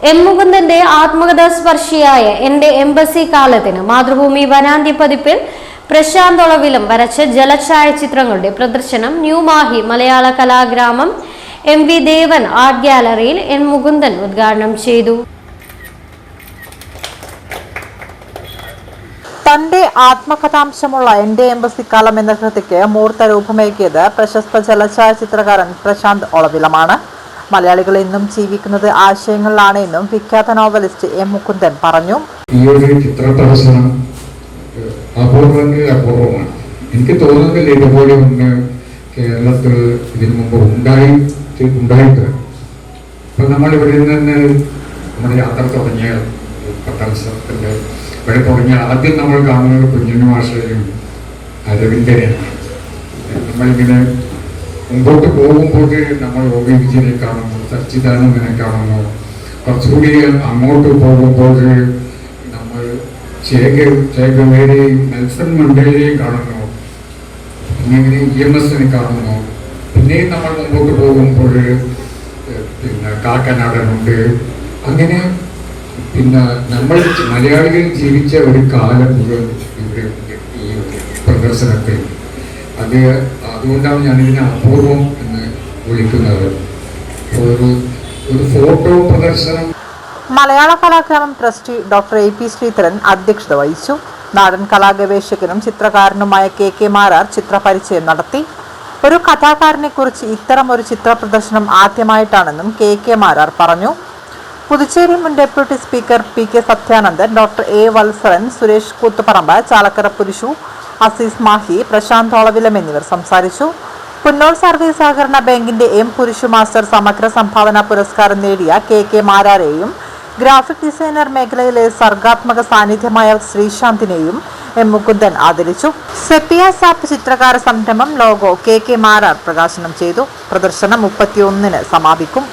M മുകുന്ദന്റെ ആത്മകഥാസ്പർശിയായ എന്റെ embassy കാലത്തിന് മാതൃഭൂമി വനാന്ത്യ പതിപ്പിൽ പ്രശാന്ത് ഒളവിലം വരച്ച ജലഛായാചിത്രങ്ങളുടെ പ്രദർശനം ന്യൂ മാഹി മലയാള കലാഗ്രാമം എം വി ദേവൻ ആർട്ട് ഗാലറിയിൽ എൻ മുകുന്ദൻ ഉദ്ഘാടനം ചെയ്തു. തന്റെ ആത്മകഥാംശമുള്ള എന്റെ എംബസിക്കാലം എന്ന കൃതിക്ക് മൂർത്ത രൂപമേകിയത് പ്രശസ്ത ജലഛായാചിത്രകാരൻ പ്രശാന്ത് ഒളവിലമാണ്. മലയാളികൾ എന്നും ജീവിക്കുന്നത് ആശയങ്ങളിലാണ് എന്നും വിഖ്യാത നോവലിസ്റ്റ് എം മുകുന്ദൻ പറഞ്ഞു. ഈ ഒരു ചിത്ര പ്രദർശനം അപൂർവമാണ്. എനിക്ക് തോന്നുന്നില്ല ഇതുപോലെ ഒന്ന് കേരളത്തിൽ ഇതിനു മുമ്പ് ഉണ്ടായിട്ട്. ഇപ്പൊ നമ്മളിവിടെ നിന്ന് നമ്മുടെ യാത്ര തുടങ്ങിയ പട്ടാളത്തിന്റെ ഇവിടെ തുടങ്ങിയ ആദ്യം നമ്മൾ കാണുന്നത് കുഞ്ഞുണ്ണി മാഷയും അരവിന്ദനെയാണ്. നമ്മളിങ്ങനെ മുമ്പോട്ട് പോകുമ്പോൾ നമ്മൾ യോഗി വിജയനെ കാണുന്നു, സച്ചിദാനന്ദനെ കാണുന്നു. കുറച്ചുകൂടി അങ്ങോട്ട് പോകുമ്പോൾ നമ്മൾ ചേകവേരെയും നെൽസൺ മണ്ടേലയെയും കാണുന്നു. പിന്നെ EMS കാണുന്നു. പിന്നെയും നമ്മൾ മുമ്പോട്ട് പോകുമ്പോൾ പിന്നെ കാക്കനാടനുണ്ട്. അങ്ങനെ പിന്നെ നമ്മൾ മലയാളികൾ ജീവിച്ച ഒരു കാലം മുഴുവൻ ഇവിടെ ഈ പ്രദർശനത്തിൽ അതുകൊണ്ടാണ് ഞാനിതിനെ അപൂർവം എന്ന് വിളിക്കുന്നത്. ഒരു ഫോട്ടോ പ്രദർശനം. മലയാള കലാഗ്രാമം ട്രസ്റ്റി ഡോക്ടർ AP ശ്രീധരൻ അധ്യക്ഷത വഹിച്ചു. നാടൻ കലാഗവേഷകനും ചിത്രകാരനുമായ KK മാരാർ ചിത്രപരിചയം നടത്തി. ഒരു കഥാകാരനെ കുറിച്ച് ഇത്തരം ഒരു ചിത്ര പ്രദർശനം ആദ്യമായിട്ടാണെന്നും KK മാരാർ പറഞ്ഞു. പുതുച്ചേരി മുൻ deputy speaker PK Sathyanandan, doctor A Valsaran, Suresh Koothuparamba, Chalakkara Purushu, Azeez Mahe, Prashanth Olavilam എന്നിവർ സംസാരിച്ചു. പുന്നോൾ സർവീസ് സഹകരണ ബാങ്കിന്റെ M പുരുഷു മാസ്റ്റർ സമഗ്ര സംഭാവന പുരസ്കാരം നേടിയ KK മാരാരെയും ഗ്രാഫിക് ഡിസൈനർ മേഖലയിലെ സർഗാത്മക സാന്നിധ്യമായ ശ്രീശാന്തിനെയും എം മുകുന്ദൻ ആദരിച്ചു. സെപ്പിയ സാപ്പ് ചിത്രകാര സംരംഭം ലോഗോ KK മാരാർ പ്രകാശനം ചെയ്തു. പ്രദർശനം 31-ന് സമാപിക്കും.